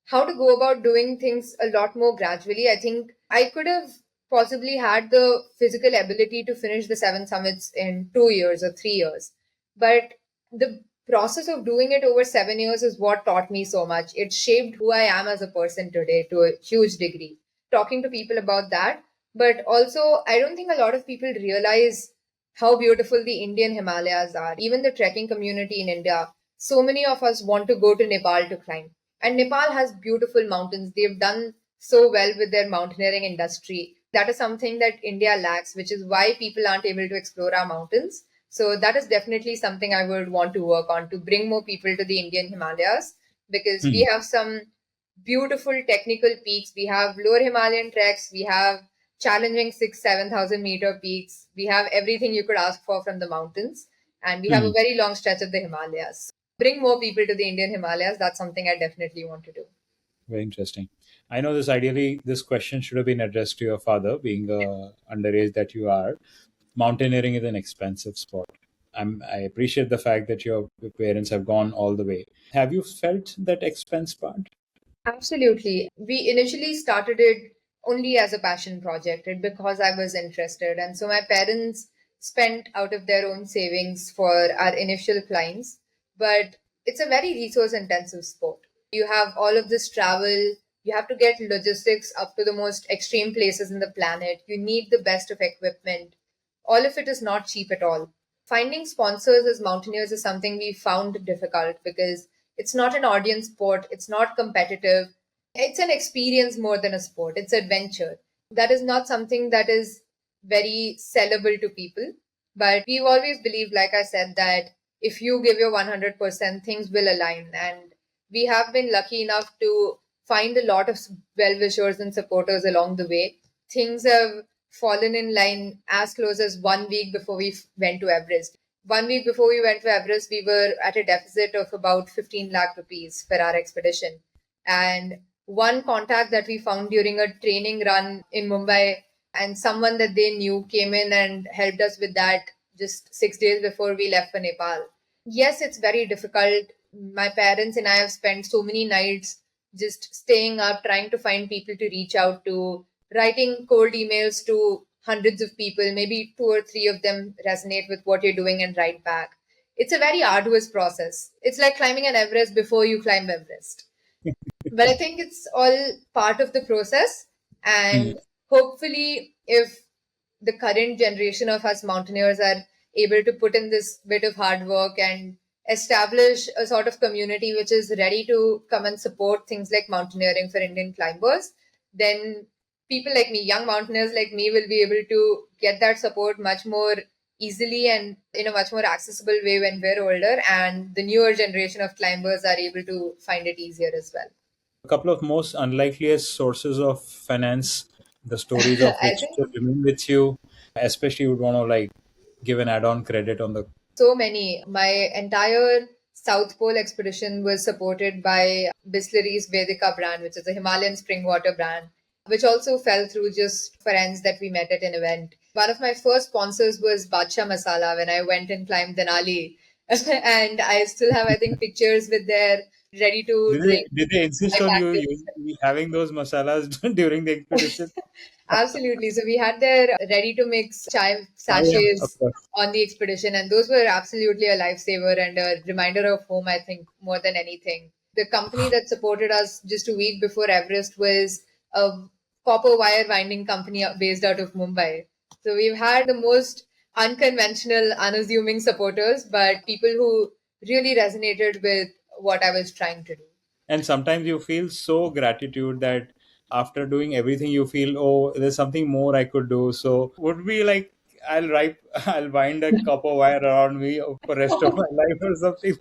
how to go about doing things a lot more gradually. I think I could have possibly had the physical ability to finish the seven summits in 2 years or 3 years. But the process of doing it over 7 years is what taught me so much. It shaped who I am as a person today to a huge degree. Talking to people about that. But also, I don't think a lot of people realize how beautiful the Indian Himalayas are. Even the trekking community in India, so many of us want to go to Nepal to climb. And Nepal has beautiful mountains. They've done so well with their mountaineering industry. That is something that India lacks, which is why people aren't able to explore our mountains. So that is definitely something I would want to work on to bring more people to the Indian Himalayas because Hmm. we have some beautiful technical peaks. We have lower Himalayan treks. We have challenging 7,000 meter peaks. We have everything you could ask for from the mountains. And we have a Hmm. very long stretch of the Himalayas. Bring more people to the Indian Himalayas. That's something I definitely want to do. Very interesting. I know this question should have been addressed to your father, being underage that you are. Mountaineering is an expensive sport. I appreciate the fact that your parents have gone all the way. Have you felt that expense part? Absolutely. We initially started it only as a passion project and because I was interested. And so my parents spent out of their own savings for our initial climbs. But it's a very resource intensive sport. You have all of this travel, you have to get logistics up to the most extreme places in the planet. You need the best of equipment. All of it is not cheap at all. Finding sponsors as mountaineers is something we found difficult because it's not an audience sport, it's not competitive. It's an experience more than a sport, it's adventure. That is not something that is very sellable to people. But we've always believed, like I said, that if you give your 100%, things will align. And we have been lucky enough to find a lot of well wishers and supporters along the way. Things have fallen in line as close as 1 week before we went to Everest. 1 week before we went to Everest, we were at a deficit of about 15 lakh rupees for our expedition. And one contact that we found during a training run in Mumbai and someone that they knew came in and helped us with that just 6 days before we left for Nepal. Yes, it's very difficult. My parents and I have spent so many nights just staying up, trying to find people to reach out to, writing cold emails to hundreds of people, maybe two or three of them resonate with what you're doing and write back. It's a very arduous process. It's like climbing an Everest before you climb Everest. But I think it's all part of the process. Hmm. And hopefully, if the current generation of us mountaineers are able to put in this bit of hard work and establish a sort of community which is ready to come and support things like mountaineering for Indian climbers, then people like me, young mountaineers like me, will be able to get that support much more easily and in a much more accessible way when we're older. And the newer generation of climbers are able to find it easier as well. A couple of most unlikeliest sources of finance, the stories of I which think still remain with you, especially you would want to like give an add-on credit on the. so many. My entire South Pole expedition was supported by Bislery's Vedika brand, which is a Himalayan spring water brand, which also fell through just friends that we met at an event. One of my first sponsors was Badsha Masala when I went and climbed Denali. And I still have, I think, pictures with their ready to drink Did they insist chai on you packets. having those masalas during the expedition? Absolutely. So we had their ready to mix chai Oh yeah, of sachets course. on the expedition, and those were absolutely a lifesaver and a reminder of home, I think, more than anything. The company that supported us just a week before Everest was a copper wire winding company based out of Mumbai. So we've had the most unconventional, unassuming supporters, but people who really resonated with what I was trying to do. And sometimes you feel so gratitude that after doing everything you feel, oh, there's something more I could do. So would be like I'll wind a copper wire around me for rest of my life or something.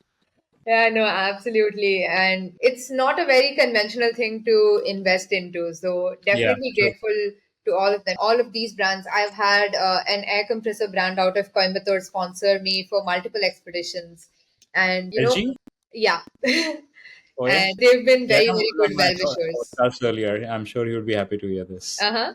Yeah, no, absolutely. And it's not a very conventional thing to invest into. So Yeah, definitely true. grateful to all of them. All of these brands, I've had an air compressor brand out of Coimbatore sponsor me for multiple expeditions. And, LG? yeah. Oh, yeah. And they've been very, Jairam very was good on my well-wishers. podcast earlier. I'm sure he would be happy to hear this. Uh-huh.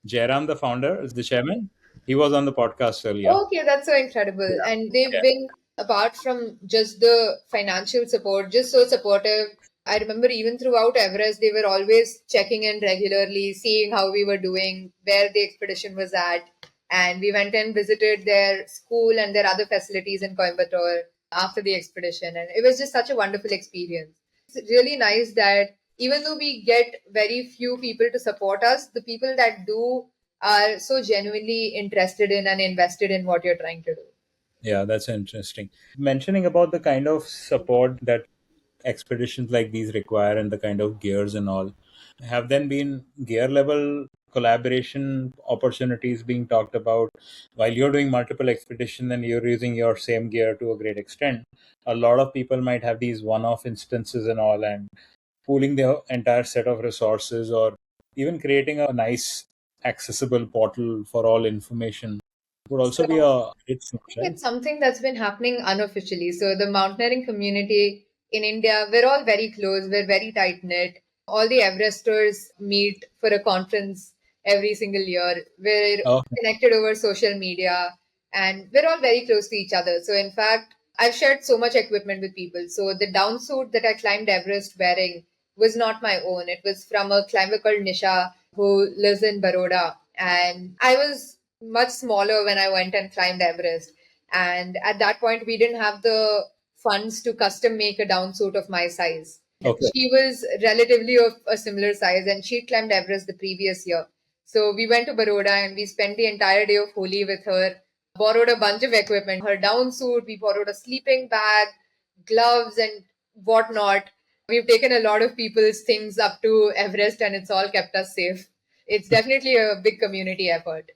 Jairam, the founder, is the chairman. He was on the podcast earlier. Okay, that's so incredible. Yeah. And they've Yeah. been, apart from just the financial support, just so supportive. I remember even throughout Everest, they were always checking in regularly, seeing how we were doing, where the expedition was at. And we went and visited their school and their other facilities in Coimbatore after the expedition. And it was just such a wonderful experience. It's really nice that even though we get very few people to support us, the people that do are so genuinely interested in and invested in what you're trying to do. Yeah, that's interesting. Mentioning about the kind of support that expeditions like these require and the kind of gears and all, have then been gear level collaboration opportunities being talked about while you're doing multiple expeditions and you're using your same gear to a great extent? A lot of people might have these one-off instances and all, and pooling their entire set of resources or even creating a nice accessible portal for all information would also be So a great thing, I think right? it's something that's been happening unofficially. So the mountaineering community in India, we're all very close, we're very tight knit. All the Everesters meet for a conference every single year. We're Oh, connected over social media and we're all very close to each other. So in fact, I've shared so much equipment with people. So the down suit that I climbed Everest wearing was not my own. It was from a climber called Nisha who lives in Baroda. And I was much smaller when I went and climbed Everest. And at that point, we didn't have the funds to custom make a down suit of my size. okay. She was relatively of a similar size and she climbed Everest the previous year. So we went to Baroda and we spent the entire day of Holi with her, borrowed a bunch of equipment, her down suit, we borrowed a sleeping bag, gloves, and whatnot. We've taken a lot of people's things up to Everest and it's all kept us safe. It's definitely a big community effort.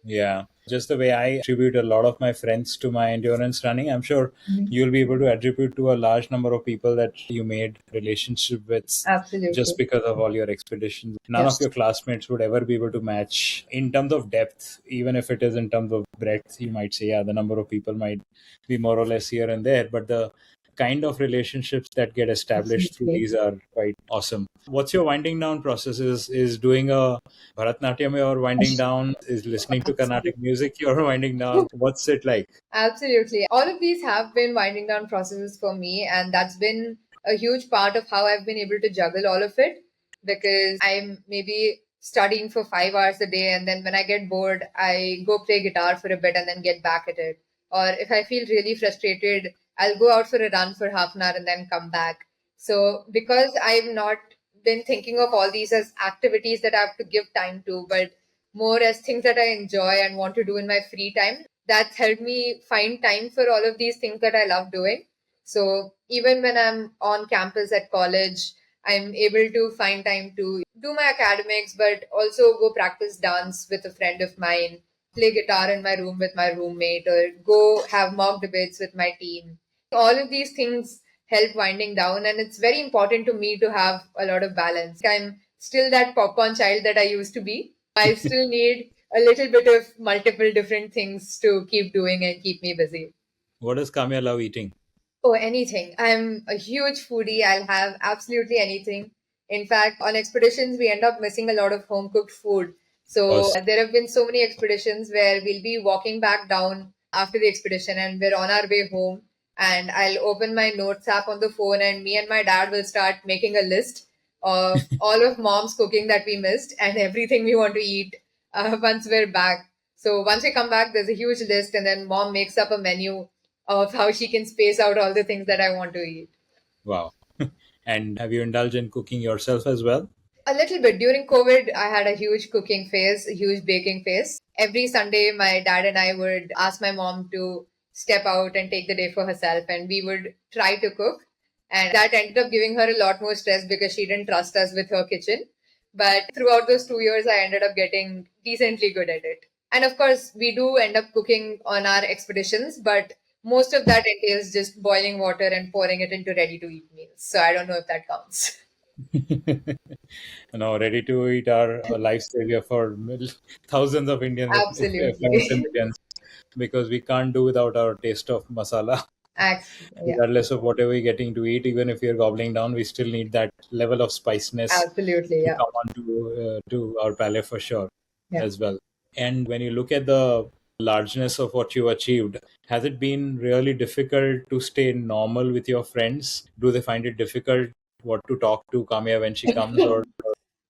Yeah, just the way I attribute a lot of my friends to my endurance running, I'm sure Mhm. you'll be able to attribute to a large number of people that you made relationship with Absolutely. just because of all your expeditions. None of Yes. your classmates would ever be able to match in terms of depth, even if it is in terms of breadth. You might say, yeah, the number of people might be more or less here and there, but the kind of relationships that get established through Absolutely. these are quite awesome. What's your winding down process? Is doing a Bharatnatyam you're winding down? Is listening to Carnatic music you're winding down? What's it like? Absolutely. All of these have been winding down processes for me, and that's been a huge part of how I've been able to juggle all of it because I'm maybe studying for 5 hours a day, and then when I get bored, I go play guitar for a bit and then get back at it. Or if I feel really frustrated, I'll go out for a run for half an hour and then come back. So, because I've not been thinking of all these as activities that I have to give time to, but more as things that I enjoy and want to do in my free time, that's helped me find time for all of these things that I love doing. So even when I'm on campus at college, I'm able to find time to do my academics, but also go practice dance with a friend of mine, play guitar in my room with my roommate, or go have mock debates with my team. All of these things help winding down, and it's very important to me to have a lot of balance. I'm still that popcorn child that I used to be. I still need a little bit of multiple different things to keep doing and keep me busy. What does Kamya love eating? Oh, anything. I'm a huge foodie. I'll have absolutely anything. In fact, on expeditions, we end up missing a lot of home cooked food. So Cause there have been so many expeditions where we'll be walking back down after the expedition and we're on our way home. And I'll open my notes app on the phone, and me and my dad will start making a list of all of mom's cooking that we missed and everything we want to eat once we're back. So once we come back, there's a huge list, and then mom makes up a menu of how she can space out all the things that I want to eat. wow. And have you indulged in cooking yourself as well? A little bit. During COVID, I had a huge cooking phase, a huge baking phase. Every Sunday, my dad and I would ask my mom to step out and take the day for herself, and we would try to cook. And that ended up giving her a lot more stress because she didn't trust us with her kitchen. But throughout those 2 years, I ended up getting decently good at it. And of course, we do end up cooking on our expeditions, but most of that entails just boiling water and pouring it into ready to eat meals. So I don't know if that counts. Ready to eat are a life savior for thousands of Indians, if I would say Absolutely. millions, because we can't do without our taste of masala. Yeah, Regardless of whatever we're getting to eat, even if we're gobbling down, we still need that level of spiciness absolutely. to Yeah. come on to our palate for sure Yeah. as well. And when you look at the largeness of what you achieved, has it been really difficult to stay normal with your friends? Do they find it difficult what to talk to Kamya when she comes, or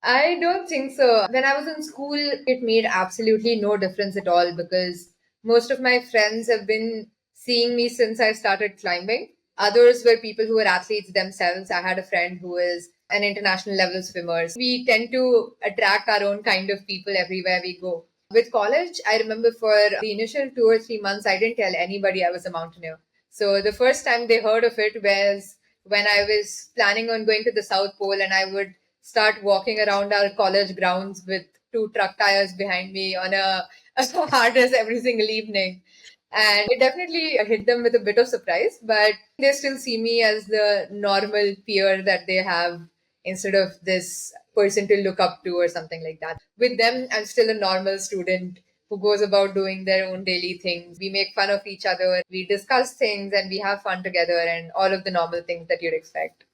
I don't think so. When I was in school, it made absolutely no difference at all because most of my friends have been seeing me since I started climbing. Others were people who were athletes themselves. I had a friend who is an international level swimmer. We tend to attract our own kind of people everywhere we go. With college, I remember for the initial 2 or 3 months, I didn't tell anybody I was a mountaineer. So the first time they heard of it was when I was planning on going to the South Pole, and I would start walking around our college grounds with two truck tires behind me on a harness every single evening. And it definitely hit them with a bit of surprise, but they still see me as the normal peer that they have instead of this person to look up to or something like that. With them, I'm still a normal student who goes about doing their own daily things. We make fun of each other, we discuss things, and we have fun together, and all of the normal things that you'd expect.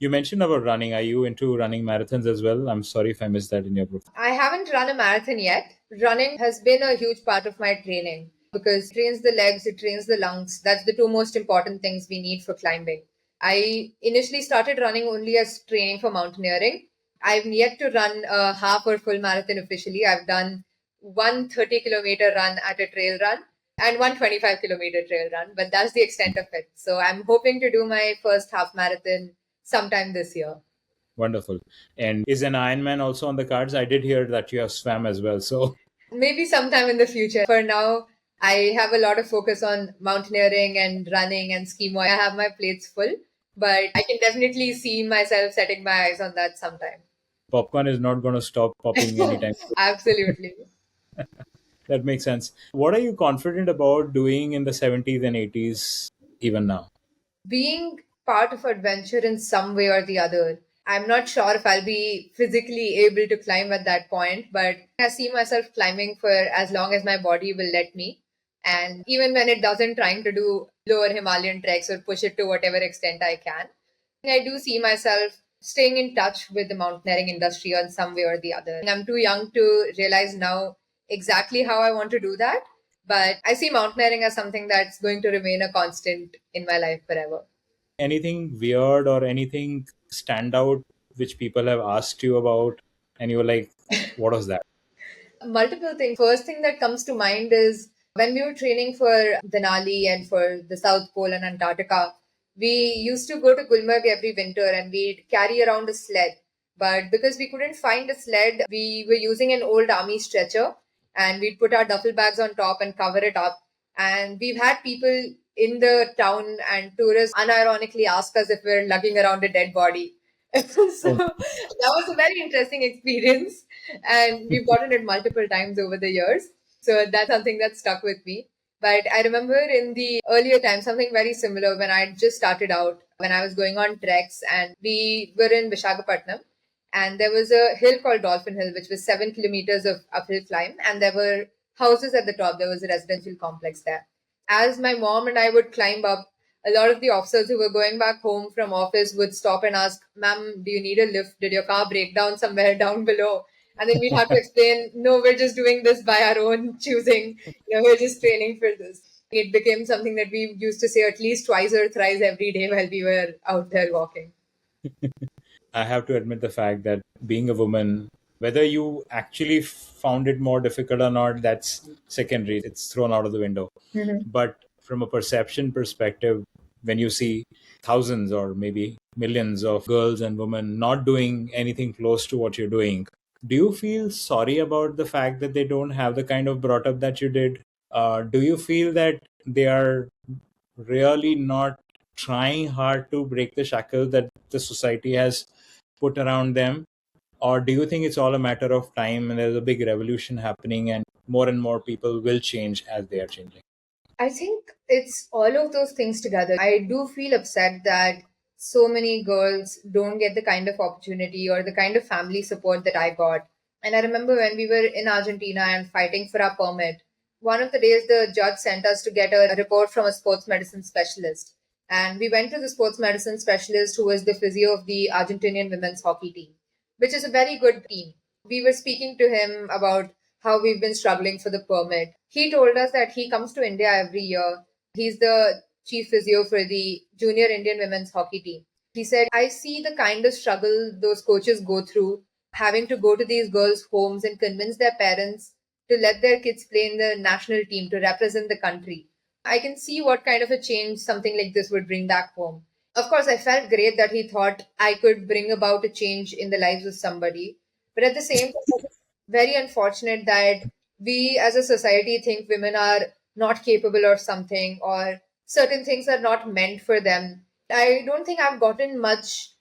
you mentioned about running? Are you into running marathons as well? I'm sorry if I missed that in your profile. I haven't run a marathon yet. Running has been a huge part of my training because it trains the legs, it trains the lungs. That's the two most important things we need for climbing. I initially started running only as training for mountaineering. I've yet to run a half or full marathon officially. I've done one 30-kilometer run at a trail run and one 25-kilometer trail run, but that's the extent of it. So I'm hoping to do my first half marathon sometime this year. Wonderful. And is an Ironman also on the cards? I did hear that you have swam as well. So Maybe sometime in the future. For now, I have a lot of focus on mountaineering and running and ski. I have my plates full, but I can definitely see myself setting my eyes on that sometime. popcorn is not going to stop popping anytime soon. Absolutely. That makes sense. What are you confident about doing in the 70s and 80s even now? Being part of adventure in some way or the other. I'm not sure if I'll be physically able to climb at that point, but I see myself climbing for as long as my body will let me. And even when it doesn't, trying to do lower Himalayan treks or push it to whatever extent I can. I do see myself staying in touch with the mountaineering industry on some way or the other. And I'm too young to realize now exactly how I want to do that. But I see mountaineering as something that's going to remain a constant in my life forever. Anything weird or anything stand out which people have asked you about and you were like, what was that? Multiple things. First thing that comes to mind is when we were training for Denali and for the South Pole and Antarctica, we used to go to Gulmarg every winter and we'd carry around a sled. But because we couldn't find a sled, we were using an old army stretcher and we'd put our duffel bags on top and cover it up. And we've had people in the town and tourists unironically ask us if we're lugging around a dead body. So Oh, that was a very interesting experience, and we've gotten it multiple times over the years. So that's something that stuck with me. But I remember in the earlier times something very similar when I just started out, when I was going on treks, and we were in Vishakhapatnam, and there was a hill called Dolphin Hill, which was 7 kilometers of uphill climb, and there were houses at the top. There was a residential complex there. As my mom and I would climb up, a lot of the officers who were going back home from office would stop and ask, "Ma'am, do you need a lift? Did your car break down somewhere down below?" And then we'd have to explain, "No, we're just doing this by our own choosing. We're just training for this." It became something that we used to say at least twice or thrice every day while we were out there walking. I have to admit the fact that being a woman, whether you actually found it more difficult or not, that's secondary. It's thrown out of the window. Mhm. But from a perception perspective, when you see thousands or maybe millions of girls and women not doing anything close to what you're doing, do you feel sorry about the fact that they don't have the kind of brought up that you did? Do you feel that they are really not trying hard to break the shackles that the society has put around them? Or do you think it's all a matter of time and there's a big revolution happening and more people will change as they are changing? I think it's all of those things together. I do feel upset that so many girls don't get the kind of opportunity or the kind of family support that I got. And I remember when we were in Argentina and fighting for our permit, one of the days the judge sent us to get a report from a sports medicine specialist. And we went to the sports medicine specialist who was the physio of the Argentinian women's hockey team, which is a very good team. We were speaking to him about how we've been struggling for the permit. He told us that he comes to India every year. He's the chief physio for the junior Indian women's hockey team. He said, I see the kind of struggle those coaches go through, having to go to these girls' homes and convince their parents to let their kids play in the national team to represent the country. I can see what kind of a change something like this would bring back home. Of course, I felt great that he thought I could bring about a change in the lives of somebody. But at the same time, it's very unfortunate that we as a society think women are not capable or something, or certain things are not meant for them. I don't think I've gotten much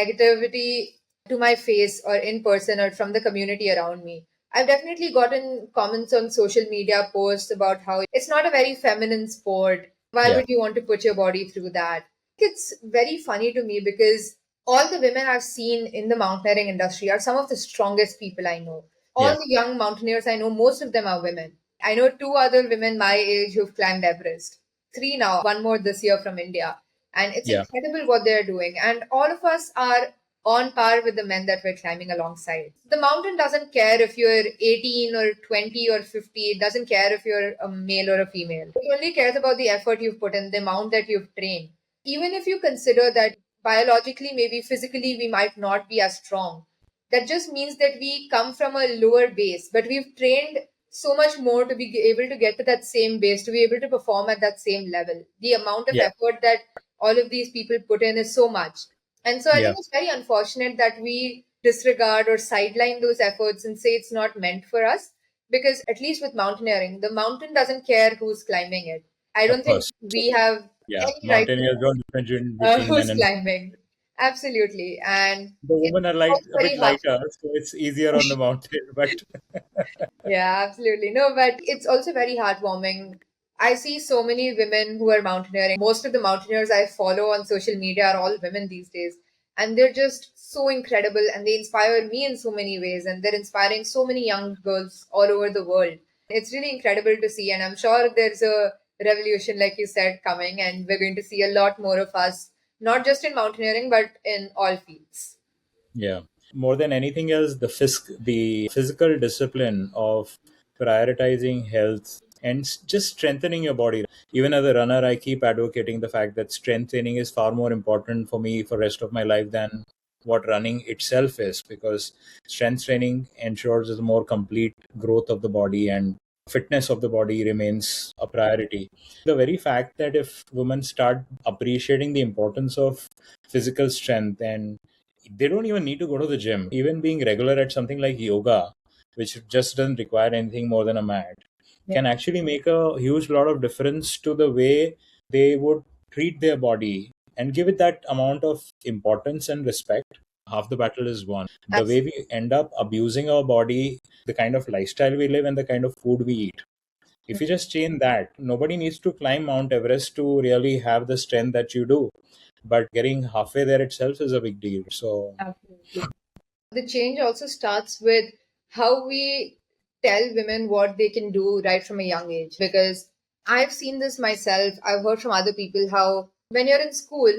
negativity to my face or in person or from the community around me. I've definitely gotten comments on social media posts about how it's not a very feminine sport. Why Yeah. would you want to put your body through that? It's very funny to me because all the women I've seen in the mountaineering industry are some of the strongest people I know. All Yeah. the young mountaineers I know, most of them are women. I know two other women my age who've climbed Everest. Three now, one more this year from India. And it's Yeah. incredible what they're doing. And all of us are on par with the men that we're climbing alongside. The mountain doesn't care if you're 18 or 20 or 50. It doesn't care if you're a male or a female. It only cares about the effort you've put in, the amount that you've trained. Even if you consider that biologically, maybe physically, we might not be as strong, that just means that we come from a lower base, but we've trained so much more to be able to get to that same base, to be able to perform at that same level. The amount of Yeah. effort that all of these people put in is so much. And so I Yeah. think it's very unfortunate that we disregard or sideline those efforts and say it's not meant for us. Because at least with mountaineering, the mountain doesn't care who's climbing it. I Of don't think course. we have Yeah. any right to Mountaineers don't differentiate between men who's and climbing. Absolutely. And the it's women are light, also a bit very hard. lighter, so it's easier on the mountain. But Yeah, absolutely. No, but it's also very heartwarming. I see so many women who are mountaineering. Most of the mountaineers I follow on social media are all women these days. And they're just so incredible and they inspire me in so many ways. And they're inspiring so many young girls all over the world. It's really incredible to see. And I'm sure there's a revolution, like you said, coming. And we're going to see a lot more of us, not just in mountaineering, but in all fields. yeah, more than anything else, the physical discipline of prioritizing health and just strengthening your body. Even as a runner, I keep advocating the fact that strength training is far more important for me for rest of my life than what running itself is, because strength training ensures a more complete growth of the body, and fitness of the body remains a priority. The very fact that if women start appreciating the importance of physical strength, and they don't even need to go to the gym. Even being regular at something like yoga, which just doesn't require anything more than a mat, Yeah. can actually make a huge lot of difference to the way they would treat their body and give it that amount of importance and respect. Half the battle is won. The way we end up abusing our body, the kind of lifestyle we live, and the kind of food we eat. If you just change that, nobody needs to climb Mount Everest to really have the strength that you do. But getting halfway there itself is a big deal. So, Absolutely. The change also starts with how we tell women what they can do right from a young age. Because I've seen this myself, I've heard from other people how when you're in school,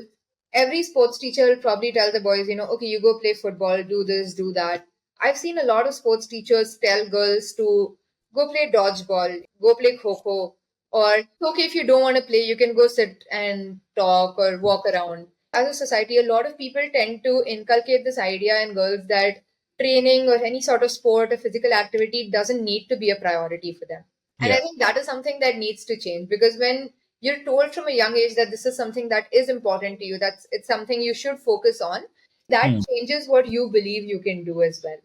every sports teacher will probably tell the boys, okay, you go play football, do this, do that. I've seen a lot of sports teachers tell girls to go play dodgeball, go play kho, or okay, if you don't want to play, you can go sit and talk or walk around. As a society, a lot of people tend to inculcate this idea in girls that training or any sort of sport or physical activity doesn't need to be a priority for them. And I yeah. think that is something that needs to change because when you're told from a young age that this is something that is important to you, that's it's something you should focus on, that Hmm. changes what you believe you can do as well.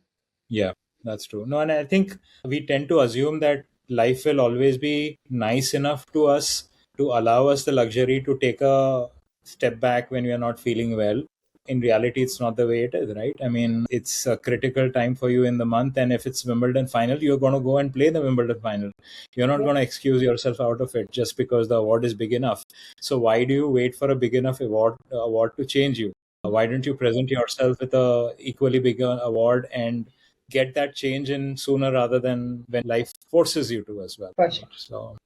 Yeah, that's true. No, and I think we tend to assume that life will always be nice enough to us to allow us the luxury to take a step back when we are not feeling well. in reality, it's not the way it is, right? I mean, it's a critical time for you in the month. And if it's Wimbledon final, you're going to go and play the Wimbledon final. You're not going to excuse yourself out of it just because the award is big enough. So why do you wait for a big enough award to change you? Why don't you present yourself with a equally big award and get that change in sooner rather than when life forces you to as well? For sure. So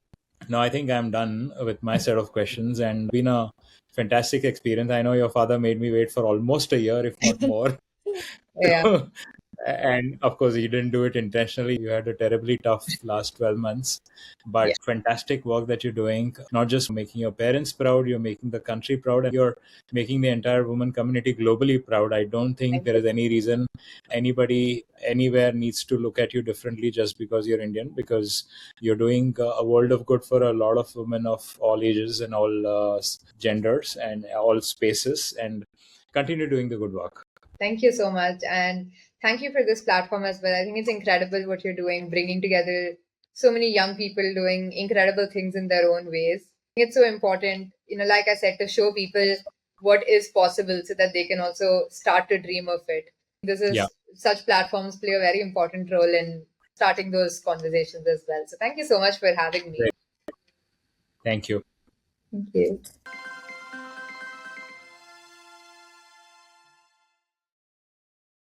no, I think I'm done with my set of questions, and been a fantastic experience. I know your father made me wait for almost a year, if not more. Yeah. And of course, you didn't do it intentionally. You had a terribly tough last 12 months, but Yeah. fantastic work that you're doing. Not just making your parents proud, you're making the country proud, and you're making the entire women community globally proud. I don't think Thank there you. is any reason anybody anywhere needs to look at you differently just because you're Indian, because you're doing a world of good for a lot of women of all ages and all genders and all spaces, and continue doing the good work. Thank you so much. And thank you for this platform as well. I think it's incredible what you're doing, bringing together so many young people doing incredible things in their own ways. It's so important, like I said, to show people what is possible so that they can also start to dream of it. This Yeah, is such platforms play a very important role in starting those conversations as well. So thank you so much for having me. great. Thank you. Thank you.